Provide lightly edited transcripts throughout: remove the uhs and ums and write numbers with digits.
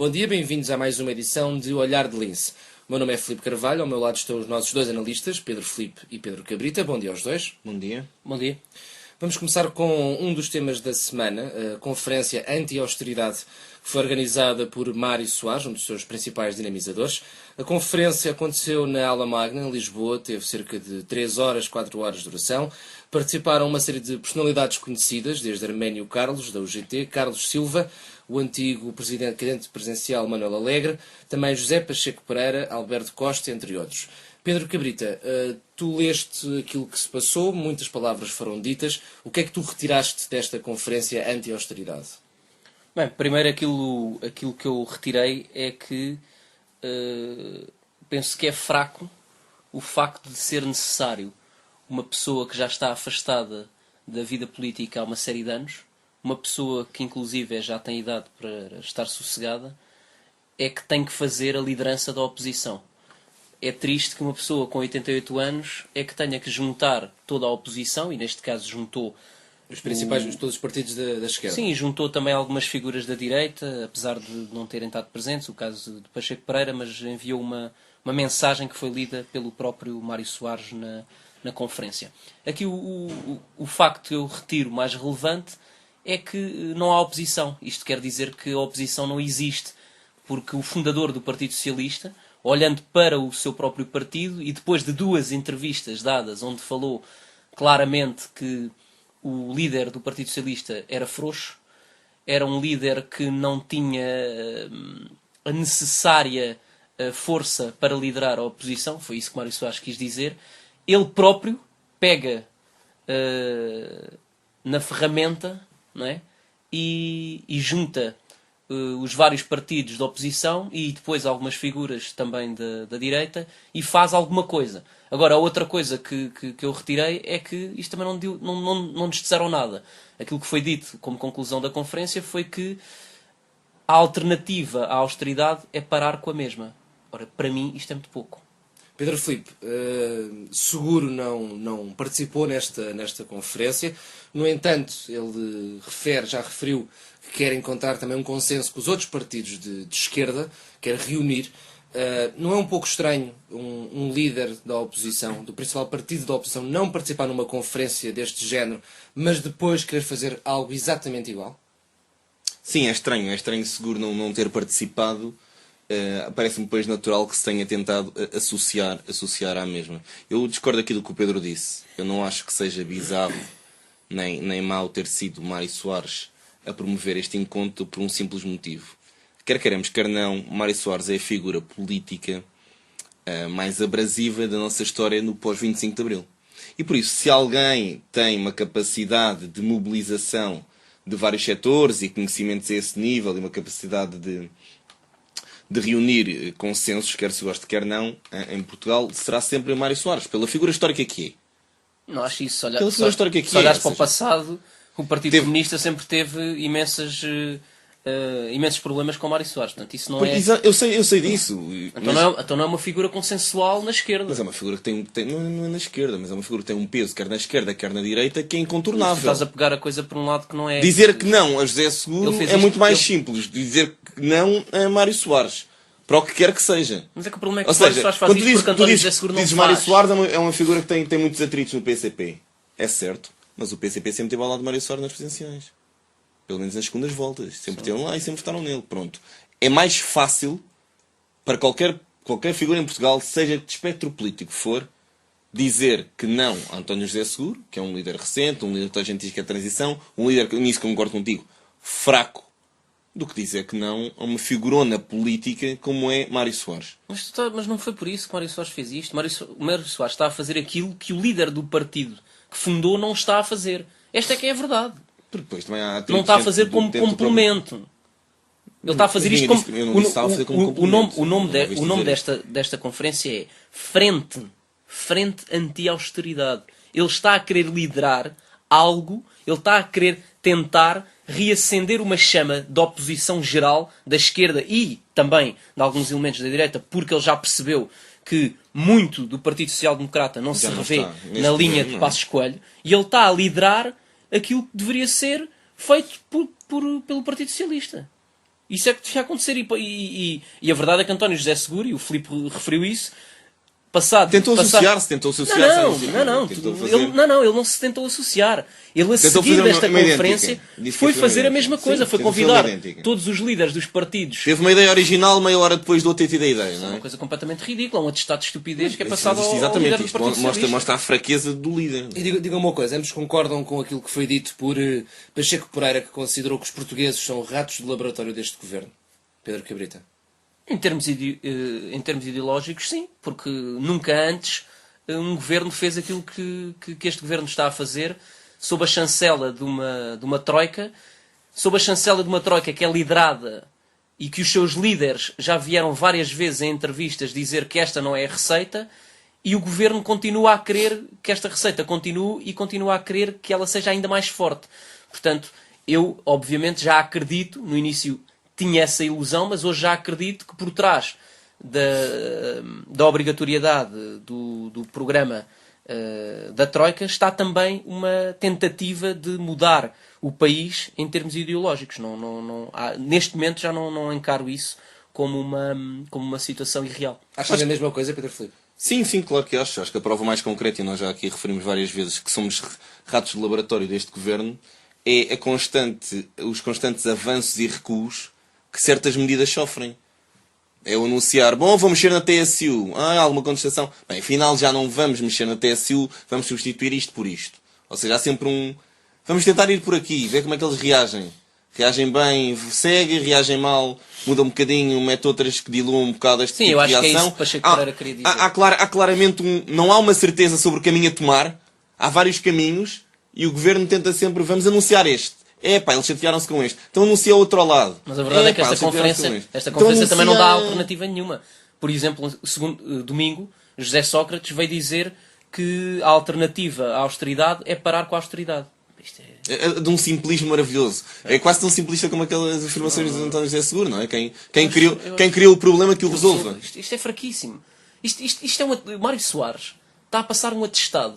Bom dia, bem-vindos a mais uma edição de Olhar de Lince. O meu nome é Filipe Carvalho, ao meu lado estão os nossos dois analistas, Pedro Filipe e Pedro Cabrita. Bom dia aos dois. Bom dia. Bom dia. Vamos começar com um dos temas da semana, a Conferência Anti-Austeridade, que foi organizada por Mário Soares, um dos seus principais dinamizadores. A conferência aconteceu na Aula Magna, em Lisboa, teve cerca de 3 horas, 4 horas de duração. Participaram uma série de personalidades conhecidas, desde Arménio Carlos, da UGT, Carlos Silva, o antigo presidente presidencial Manuel Alegre, também José Pacheco Pereira, Alberto Costa, entre outros. Pedro Cabrita, tu leste aquilo que se passou, muitas palavras foram ditas. O que é que tu retiraste desta conferência anti-austeridade? Bem, primeiro aquilo que eu retirei é que penso que é fraco o facto de ser necessário uma pessoa que já está afastada da vida política há uma série de anos, uma pessoa que inclusive já tem idade para estar sossegada, é que tem que fazer a liderança da oposição. É triste que uma pessoa com 88 anos é que tenha que juntar toda a oposição, e neste caso juntou os principais, todos os partidos da esquerda. Sim, juntou também algumas figuras da direita, apesar de não terem estado presentes, o caso de Pacheco Pereira, mas enviou uma mensagem que foi lida pelo próprio Mário Soares na conferência. Aqui o facto que eu retiro mais relevante é que não há oposição. Isto quer dizer que a oposição não existe, porque o fundador do Partido Socialista, olhando para o seu próprio partido, e depois de 2 entrevistas dadas onde falou claramente que o líder do Partido Socialista era frouxo, era um líder que não tinha a necessária força para liderar a oposição, foi isso que Mário Soares quis dizer, ele próprio pega na ferramenta, não é? E junta os vários partidos da oposição e depois algumas figuras também da direita e faz alguma coisa. Agora, a outra coisa que eu retirei é que isto também não nos disseram nada. Aquilo que foi dito como conclusão da conferência foi que a alternativa à austeridade é parar com a mesma. Ora, para mim isto é muito pouco. Pedro Filipe, seguro não participou nesta conferência. No entanto, ele já referiu que quer encontrar também um consenso com os outros partidos de esquerda, quer reunir. Não é um pouco estranho um líder da oposição, do principal partido da oposição, não participar numa conferência deste género, mas depois querer fazer algo exatamente igual? Sim, é estranho seguro não ter participado. Parece-me depois natural que se tenha tentado associar à mesma. Eu discordo aqui do que o Pedro disse. Eu não acho que seja bizarro nem mau ter sido Mário Soares a promover este encontro por um simples motivo. Quer queremos, quer não, Mário Soares é a figura política mais abrasiva da nossa história no pós-25 de Abril. E por isso, se alguém tem uma capacidade de mobilização de vários setores e conhecimentos a esse nível e uma capacidade de reunir consensos, quer se goste, quer não, em Portugal, será sempre Mário Soares, pela figura histórica que é. Não acho isso. Pela histórica que se olhares para o passado, o Partido Comunista sempre teve imensos problemas com Mário Soares. Portanto, isso não é... Eu sei disso. Então não é uma figura consensual na esquerda. Mas é uma figura que não é na esquerda, mas é uma figura que tem um peso, quer na esquerda, quer na direita, que é incontornável. Estás a pegar a coisa por um lado que não é... Dizer que não a José Seguro é muito mais simples. Dizer que não a Mário Soares. Para o que quer que seja. Mas é que o problema é que Mário Soares faz isso porque António José Seguro não faz. Mário Soares é uma figura que tem muitos atritos no PCP. É certo. Mas o PCP sempre teve ao lado de Mário Soares nas presidenciais. Pelo menos nas segundas voltas. Sempre estiveram lá e sempre votaram nele. Pronto. É mais fácil para qualquer figura em Portugal, seja de espectro político for, dizer que não a António José Seguro, que é um líder recente, um líder que a gente diz que é transição, um líder, nisso que eu concordo contigo, fraco, do que dizer que não a uma figurona política como é Mário Soares. Mas não foi por isso que Mário Soares fez isto. O Mário Soares está a fazer aquilo que o líder do partido que fundou não está a fazer. Esta é que é a verdade. Depois, também há não está a fazer como complemento. Ele está a fazer isto como... O nome desta conferência é Frente Anti-Austeridade. Ele está a querer liderar algo, ele está a querer tentar reacender uma chama de oposição geral da esquerda e também de alguns elementos da direita, porque ele já percebeu que muito do Partido Social Democrata não se revê na linha de Passos Coelho, e ele está a liderar aquilo que deveria ser feito pelo Partido Socialista. Isso é que devia acontecer. E a verdade é que António José Seguro, e o Filipe referiu isso, Tentou associar-se. Ele não se tentou associar. Ele, a Tentou seguir fazer desta uma conferência, foi fazer a mesma coisa. Sim, foi tentou fazer convidar uma idêntica. todos os líderes dos partidos. Teve uma ideia original, meia hora depois do outro ter tido a ideia, É não uma é? coisa completamente ridícula, um atestado de estupidez que é passado ao líder Exatamente, do isto Partido Socialista. mostra a fraqueza do líder. E diga uma coisa, ambos concordam com aquilo que foi dito por Pacheco Pereira, que considerou que os portugueses são ratos de laboratório deste governo? Pedro Cabrita. Em termos ideológicos, sim, porque nunca antes um governo fez aquilo que este governo está a fazer sob a chancela de uma troika, sob a chancela de uma troika que é liderada e que os seus líderes já vieram várias vezes em entrevistas dizer que esta não é a receita, e o governo continua a querer que esta receita continue e continua a querer que ela seja ainda mais forte. Portanto, eu obviamente já acredito, no início tinha essa ilusão, mas hoje já acredito que por trás da obrigatoriedade do programa da Troika está também uma tentativa de mudar o país em termos ideológicos. Neste momento já não encaro isso como uma situação irreal. Achas a mesma coisa, Pedro Filipe? Sim, claro que acho. Acho que a prova mais concreta, e nós já aqui referimos várias vezes que somos ratos de laboratório deste governo, é os constantes avanços e recuos que certas medidas sofrem. É o anunciar, vou mexer na TSU. Há alguma contestação? Bem, afinal já não vamos mexer na TSU, vamos substituir isto por isto. Ou seja, há sempre vamos tentar ir por aqui, ver como é que eles reagem. Reagem bem, segue, reagem mal, muda um bocadinho, mete outras que diluam um bocado este tipo de reação. Sim, eu acho que é isso que Pacheco Pereira queria dizer. Há claramente não há uma certeza sobre o caminho a tomar. Há vários caminhos e o governo tenta sempre, vamos anunciar este. Eles chatearam-se com este. Então anuncia o outro ao lado. Mas a verdade é que esta conferência também não dá alternativa nenhuma. Por exemplo, domingo, José Sócrates veio dizer que a alternativa à austeridade é parar com a austeridade. Isto é de um simplismo maravilhoso. É quase tão simplista como aquelas afirmações de António José Seguro, não é? Quem criou o problema que o resolva. Isto é fraquíssimo. Isto é Mário Soares está a passar um atestado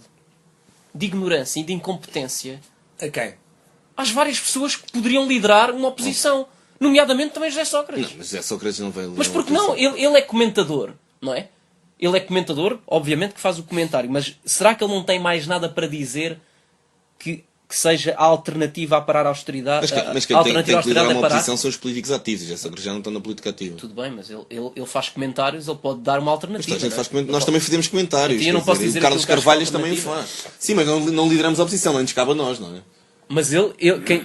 de ignorância e de incompetência. A quem? Às várias pessoas que poderiam liderar uma oposição. Nomeadamente também José Sócrates. Não, mas José Sócrates não vai liderar. Mas porque não? Ele é comentador, não é? Ele é comentador, obviamente que faz o comentário, mas será que ele não tem mais nada para dizer que seja a alternativa a parar a austeridade? Mas quem tem que liderar uma oposição são os políticos ativos. José Sócrates já não estão na política ativa. Tudo bem, mas ele faz comentários, ele pode dar uma alternativa. Nós também fazemos comentários. Eu não posso dizer o Carlos Carvalhas também o faz. Sim, mas não lideramos a oposição, não nos cabe a nós, não é? Mas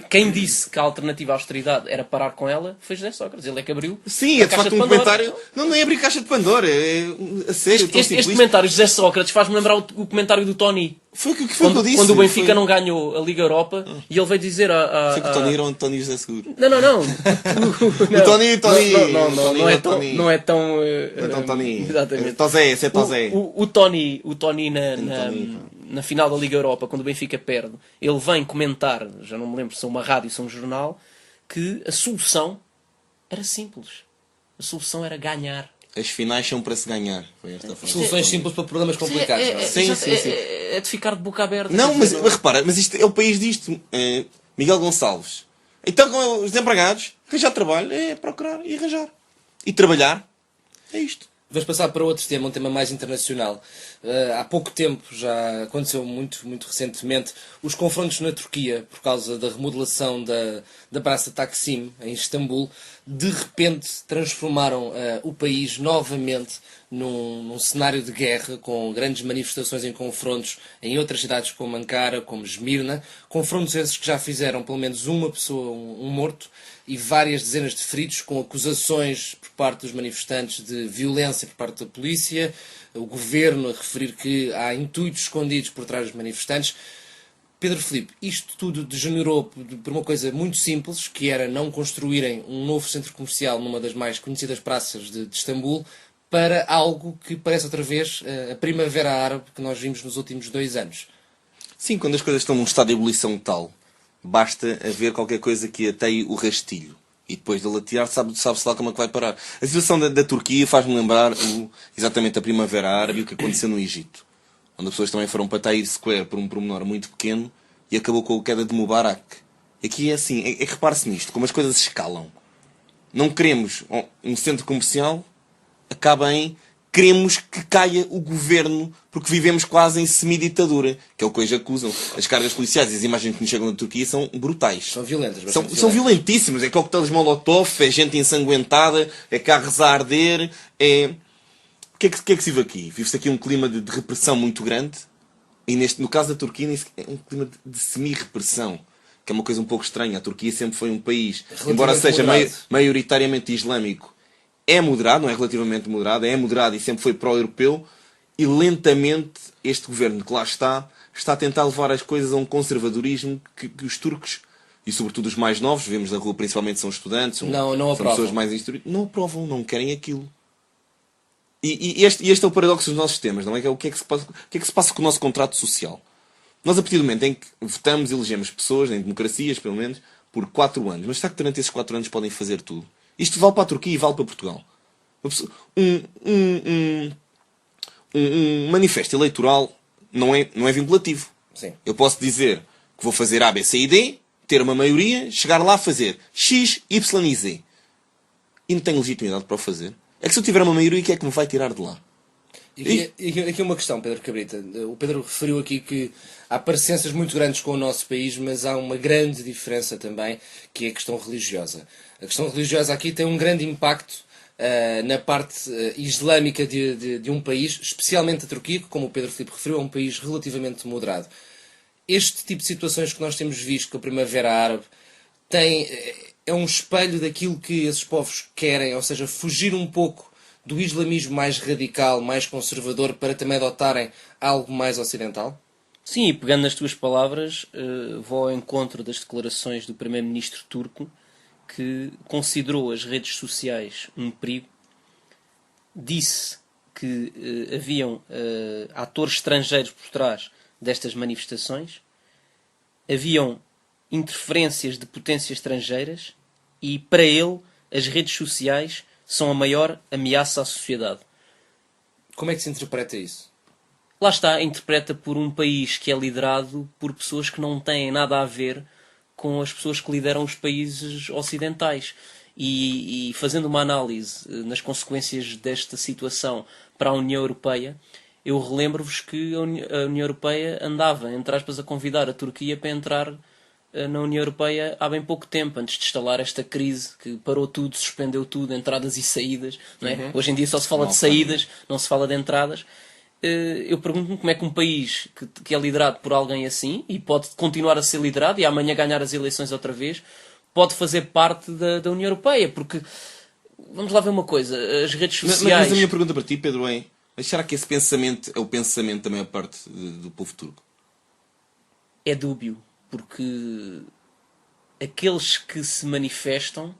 quem disse que a alternativa à austeridade era parar com ela foi José Sócrates. Ele é que abriu. Sim, é de facto um comentário. Não é abrir caixa de Pandora. A sério, este comentário de José Sócrates faz-me lembrar o comentário do Tony. Foi o que eu disse. Quando o Benfica não ganhou a Liga Europa e ele veio dizer Foi que o Tony era o Tony José Seguro. Não. O Tony. Não é tão. Então, Tony. Exatamente. Tozé, esse é Tozé. O Tony na final da Liga Europa, quando o Benfica perde, ele vem comentar, já não me lembro se é uma rádio ou se é um jornal, que a solução era simples. A solução era ganhar. As finais são para se ganhar. Foi esta frase. Soluções simples para problemas complicados. Sim. É de ficar de boca aberta. Não, mas repara, mas isto é o país disto. Miguel Gonçalves. Então, com os desempregados, arranjar trabalho é procurar e arranjar. E trabalhar é isto. Vamos passar para outro tema, um tema mais internacional. Há pouco tempo, já aconteceu muito recentemente, os confrontos na Turquia, por causa da remodelação da Praça Taksim, em Istambul, de repente transformaram o país novamente num cenário de guerra, com grandes manifestações em confrontos em outras cidades como Ankara, como Esmirna. Confrontos esses que já fizeram pelo menos uma pessoa, um morto, e várias dezenas de feridos, com acusações por parte dos manifestantes de violência por parte da polícia, o governo a referir que há intuitos escondidos por trás dos manifestantes. Pedro Filipe, isto tudo degenerou por uma coisa muito simples, que era não construírem um novo centro comercial numa das mais conhecidas praças de Istambul, para algo que parece outra vez a primavera árabe que nós vimos nos últimos 2 anos. Sim, quando as coisas estão num estado de ebulição tal, basta haver qualquer coisa que ateie o rastilho. E depois de latear, sabe-se lá como é que vai parar. A situação da Turquia faz-me lembrar exatamente a Primavera Árabe e o que aconteceu no Egito. Onde as pessoas também foram para Tahrir Square por um pormenor muito pequeno e acabou com a queda de Mubarak. Aqui é assim, é que repare-se nisto, como as coisas escalam. não queremos um centro comercial, acaba em queremos que caia o governo porque vivemos quase em semiditadura, que é o que hoje acusam. As cargas policiais e as imagens que nos chegam da Turquia são brutais. São violentas. São violentíssimas. É coquetéis Molotov, é gente ensanguentada, é carros a arder. O que é que se vive aqui? Vive-se aqui um clima de repressão muito grande. E no caso da Turquia é um clima de semi-repressão, que é uma coisa um pouco estranha. A Turquia sempre foi um país, embora seja maioritariamente islâmico, é moderado, não é relativamente moderado, é moderado e sempre foi pró-europeu, e lentamente este governo que lá está a tentar levar as coisas a um conservadorismo que os turcos, e sobretudo os mais novos, vemos na rua principalmente são estudantes, são pessoas mais instruídas, não aprovam, não querem aquilo. E este é o paradoxo dos nossos sistemas, não é? O que é que se passa com o nosso contrato social? Nós, a partir do momento em que votamos e elegemos pessoas, em democracias pelo menos, por 4 anos, mas será que durante esses 4 anos podem fazer tudo? Isto vale para a Turquia e vale para Portugal. Um manifesto eleitoral não é vinculativo. Sim. Eu posso dizer que vou fazer A, B, C e D, ter uma maioria, chegar lá a fazer X, Y e Z. E não tenho legitimidade para o fazer. É que se eu tiver uma maioria, o que é que me vai tirar de lá? E aqui uma questão, Pedro Cabrita. O Pedro referiu aqui que há parecenças muito grandes com o nosso país, mas há uma grande diferença também, que é a questão religiosa. A questão religiosa aqui tem um grande impacto na parte islâmica de um país, especialmente a Turquia, que, como o Pedro Filipe referiu, é um país relativamente moderado. Este tipo de situações que nós temos visto com a Primavera Árabe é um espelho daquilo que esses povos querem, ou seja, fugir um pouco do islamismo mais radical, mais conservador, para também adotarem algo mais ocidental? Sim, e pegando nas tuas palavras, vou ao encontro das declarações do primeiro-ministro turco, que considerou as redes sociais um perigo, disse que haviam atores estrangeiros por trás destas manifestações, haviam interferências de potências estrangeiras e, para ele, as redes sociais são a maior ameaça à sociedade. Como é que se interpreta isso? Lá está, interpreta por um país que é liderado por pessoas que não têm nada a ver com as pessoas que lideram os países ocidentais. E fazendo uma análise nas consequências desta situação para a União Europeia, eu relembro-vos que a União Europeia andava, entre aspas, a convidar a Turquia para entrar na União Europeia há bem pouco tempo, antes de instalar esta crise que parou tudo, suspendeu tudo, entradas e saídas. Não é? Hoje em dia só se fala de saídas, não se fala de entradas. Eu pergunto-me como é que um país que é liderado por alguém assim, e pode continuar a ser liderado, e amanhã ganhar as eleições outra vez, pode fazer parte da União Europeia, porque, vamos lá ver uma coisa, as redes sociais... Mas a minha pergunta para ti, Pedro, é, mas será que esse pensamento é o pensamento da maior parte do povo turco? É dúbio, porque aqueles que se manifestam,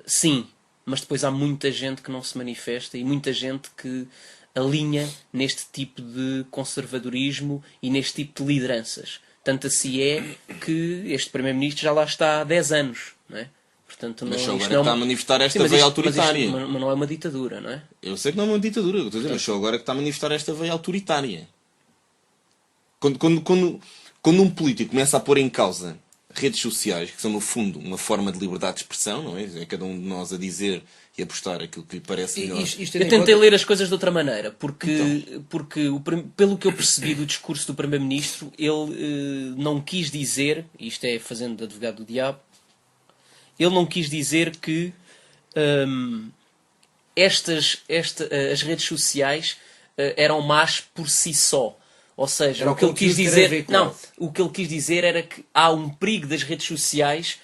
sim, mas depois há muita gente que não se manifesta e muita gente que alinha neste tipo de conservadorismo e neste tipo de lideranças. Tanto assim é que este Primeiro-Ministro já lá está há 10 anos, não é? Portanto, Mas só agora está a manifestar esta veia autoritária. Mas não é uma ditadura, não é? Eu sei que não é uma ditadura, eu estou a dizer, mas só agora que está a manifestar esta veia autoritária. Quando um político começa a pôr em causa redes sociais, que são no fundo uma forma de liberdade de expressão, não é? É cada um de nós a dizer e a postar aquilo que lhe parece melhor. Eu tentei ler as coisas de outra maneira, porque pelo que eu percebi do discurso do Primeiro-Ministro, ele não quis dizer, isto é fazendo de advogado do diabo, ele não quis dizer que as redes sociais eram más por si só. Ou seja, o que ele quis dizer, o que ele quis dizer era que há um perigo das redes sociais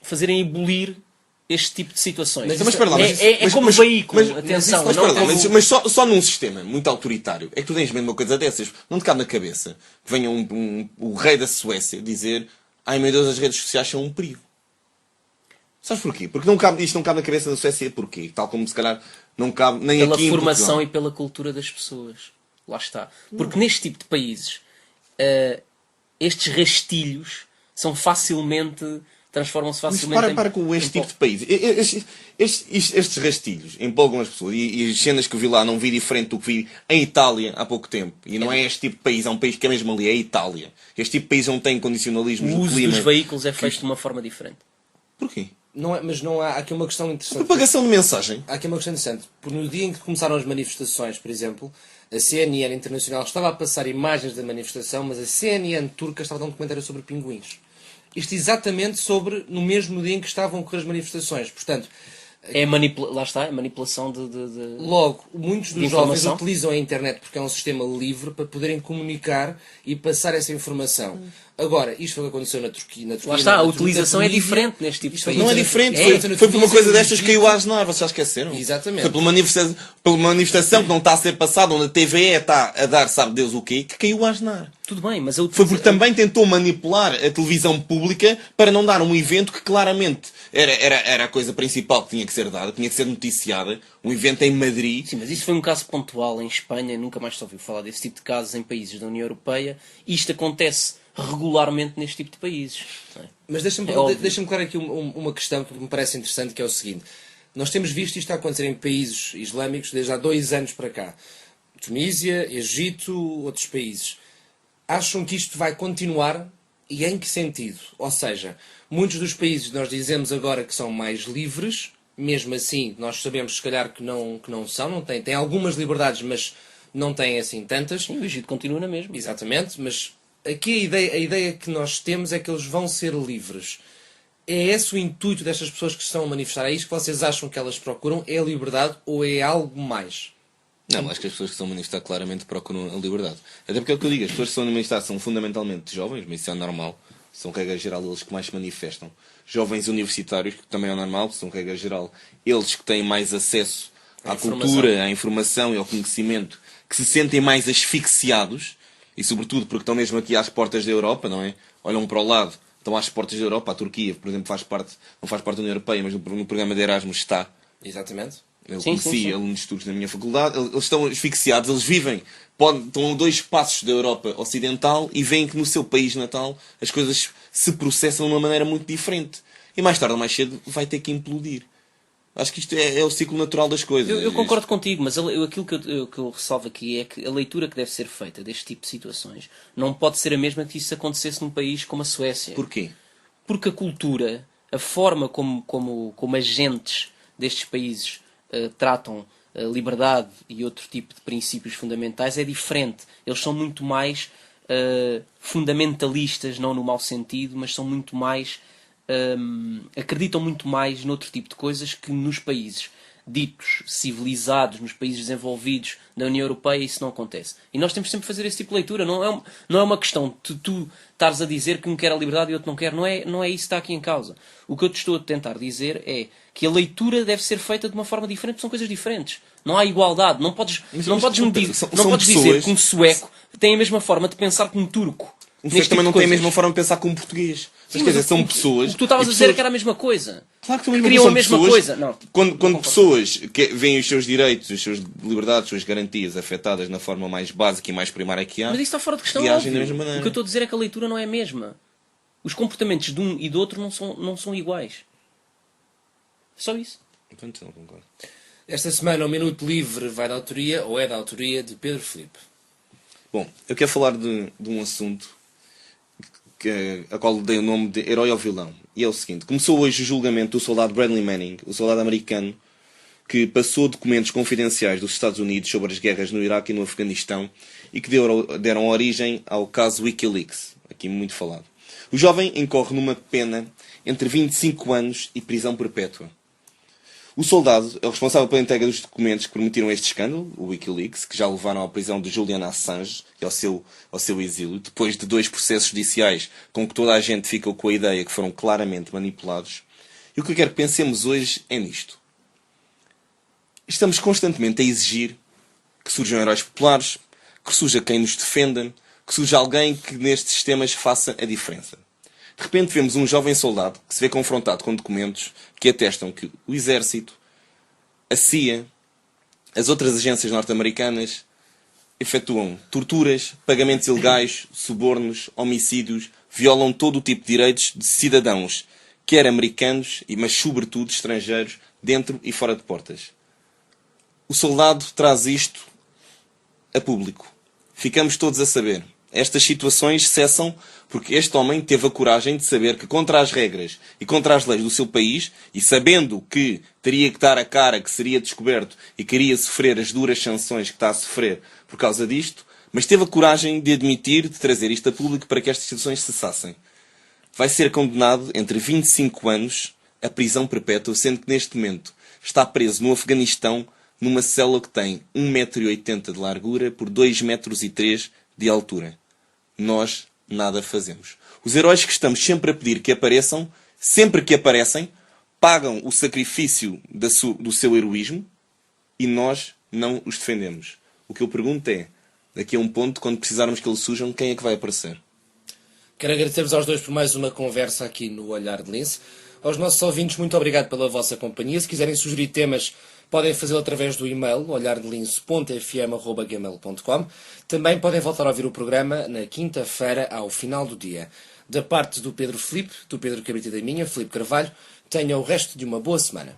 fazerem ebulir este tipo de situações. Mas espera lá, é como veículo, atenção. Mas só num sistema muito autoritário é que tu tens mesmo uma coisa dessas. Não te cabe na cabeça que venha o rei da Suécia dizer: ai meu Deus, as redes sociais são um perigo. Sabes porquê? Porque isto não cabe na cabeça da Suécia porquê? Tal como se calhar não cabe nem pela aqui em formação Portugal. E pela cultura das pessoas. Lá está. Porque neste tipo de países estes rastilhos são transformam-se facilmente Mas para com este tipo de país. Estes rastilhos empolgam as pessoas. E as cenas que eu vi lá não vi diferente do que vi em Itália há pouco tempo. E não é este tipo de país, é um país que é mesmo ali, é a Itália. Este tipo de país não tem condicionalismo o do uso clima. dos veículos é feito de uma forma diferente. Porquê? Mas não há aqui uma questão interessante. Propagação de mensagem. Há aqui uma questão interessante. Porque no dia em que começaram as manifestações, por exemplo, a CNN internacional estava a passar imagens da manifestação, mas a CNN turca estava a dar um documentário sobre pinguins. Isto exatamente no mesmo dia em que estavam a ocorrer as manifestações. Portanto, Lá está, a manipulação de... logo, muitos dos de jovens informação. utilizam a internet porque é um sistema livre para poderem comunicar e passar essa informação. Agora, isto foi o que aconteceu na Turquia. Lá está, a na utilização é Tunísia. diferente neste tipo de Isto foi países. Não é diferente. Foi por uma coisa destas que caiu a asnar. Vocês já esqueceram? Exatamente. Foi por uma manifestação que não está a ser passada, onde a TVE está a dar sabe Deus o quê, que caiu a asnar. Tudo bem, mas Foi porque também tentou manipular a televisão pública para não dar um evento que claramente era a coisa principal que tinha que ser dada, tinha que ser noticiada. Um evento em Madrid. Sim, mas isso foi um caso pontual em Espanha. Nunca mais se ouviu falar desse tipo de casos em países da União Europeia. E isto acontece regularmente neste tipo de países. Não é? Mas deixa-me colocar aqui uma questão que me parece interessante, que é o seguinte. Nós temos visto isto a acontecer em países islâmicos desde há 2 anos para cá. Tunísia, Egito, outros países. Acham que isto vai continuar? E em que sentido? Ou seja, muitos dos países nós dizemos agora que são mais livres, mesmo assim nós sabemos se calhar que não são, não têm algumas liberdades, mas não têm assim tantas. Sim, o Egito continua na mesma. Exatamente, mas aqui a ideia que nós temos é que eles vão ser livres. É esse o intuito destas pessoas que se estão a manifestar? É isto que vocês acham que elas procuram? É a liberdade ou é algo mais? Não, acho que as pessoas que estão a manifestar claramente procuram a liberdade. Até porque é o que eu digo, as pessoas que estão a manifestar são fundamentalmente jovens, mas isso é normal. São, regra geral, eles que mais se manifestam. Jovens universitários, que também é normal, são, regra geral, eles que têm mais acesso à cultura, à informação e ao conhecimento, que se sentem mais asfixiados, e sobretudo porque estão mesmo aqui às portas da Europa, não é? Olham para o lado, estão às portas da Europa. A Turquia, por exemplo, não faz parte da União Europeia, mas no programa de Erasmus está. Exatamente. Eu Sim, conheci alunos de estudos na minha faculdade, eles estão asfixiados, eles vivem, estão a 2 passos da Europa Ocidental e veem que no seu país natal as coisas se processam de uma maneira muito diferente. E mais tarde ou mais cedo vai ter que implodir. Acho que isto é o ciclo natural das coisas. Eu concordo contigo, mas aquilo que eu ressalvo aqui é que a leitura que deve ser feita deste tipo de situações não pode ser a mesma que isso acontecesse num país como a Suécia. Porquê? Porque a cultura, a forma como agentes destes países tratam a liberdade e outro tipo de princípios fundamentais é diferente. Eles são muito mais fundamentalistas, não no mau sentido, mas são muito mais... acreditam muito mais noutro tipo de coisas que nos países ditos civilizados, nos países desenvolvidos da União Europeia, isso não acontece. E nós temos sempre de fazer esse tipo de leitura. Não é uma questão de tu estares a dizer que um quer a liberdade e outro não quer. Não é isso que está aqui em causa. O que eu te estou a tentar dizer é que a leitura deve ser feita de uma forma diferente, porque são coisas diferentes. Não há igualdade. Não podes dizer que um sueco tem a mesma forma de pensar que um turco. Um sueco também não tem a mesma forma de pensar como um português. Sim, quer dizer, são pessoas... O que tu estavas a dizer é que era a mesma coisa. Claro que queriam a mesma pessoas, coisa. Não. Quando pessoas veem os seus direitos, as suas liberdades, as suas garantias afetadas na forma mais básica e mais primária que há, mas isso está fora de questão. reagem da Óbvio. mesma maneira. O que eu estou a dizer é que a leitura não é a mesma. Os comportamentos de um e do outro não são iguais. É só isso. Então, não concordo. Esta semana o Minuto Livre vai da autoria, ou é da autoria, de Pedro Filipe. Bom, eu quero falar de um assunto a qual dei o nome de Herói ou Vilão. E é o seguinte: começou hoje o julgamento do soldado Bradley Manning, o soldado americano que passou documentos confidenciais dos Estados Unidos sobre as guerras no Iraque e no Afeganistão e que deram origem ao caso Wikileaks, aqui muito falado. O jovem incorre numa pena entre 25 anos e prisão perpétua. O soldado é o responsável pela entrega dos documentos que permitiram este escândalo, o Wikileaks, que já levaram à prisão de Julian Assange e ao seu exílio, depois de 2 processos judiciais com que toda a gente ficou com a ideia que foram claramente manipulados. E o que eu quero que pensemos hoje é nisto. Estamos constantemente a exigir que surjam heróis populares, que surja quem nos defenda, que surja alguém que nestes sistemas faça a diferença. De repente vemos um jovem soldado que se vê confrontado com documentos que atestam que o Exército, a CIA, as outras agências norte-americanas efetuam torturas, pagamentos ilegais, subornos, homicídios, violam todo o tipo de direitos de cidadãos, quer americanos, mas sobretudo estrangeiros, dentro e fora de portas. O soldado traz isto a público. Ficamos todos a saber. Estas situações cessam porque este homem teve a coragem de saber que contra as regras e contra as leis do seu país, e sabendo que teria que dar a cara, que seria descoberto e queria sofrer as duras sanções que está a sofrer por causa disto, mas teve a coragem de admitir, de trazer isto a público para que estas situações cessassem. Vai ser condenado entre 25 anos a prisão perpétua, sendo que neste momento está preso no Afeganistão numa cela que tem 1,80 m de largura por 2,3 m de altura. Nós nada fazemos. Os heróis que estamos sempre a pedir que apareçam, sempre que aparecem, pagam o sacrifício do seu heroísmo e nós não os defendemos. O que eu pergunto é, daqui a um ponto, quando precisarmos que eles surjam, quem é que vai aparecer? Quero agradecer-vos aos dois por mais uma conversa aqui no Olhar de Lince. Aos nossos ouvintes, muito obrigado pela vossa companhia. Se quiserem sugerir temas, podem fazê-lo através do e-mail olhardelince.fm@gmail.com. Também podem voltar a ouvir o programa na quinta-feira, ao final do dia. Da parte do Pedro Filipe, do Pedro Cabrita e da minha, Filipe Carvalho, tenham o resto de uma boa semana.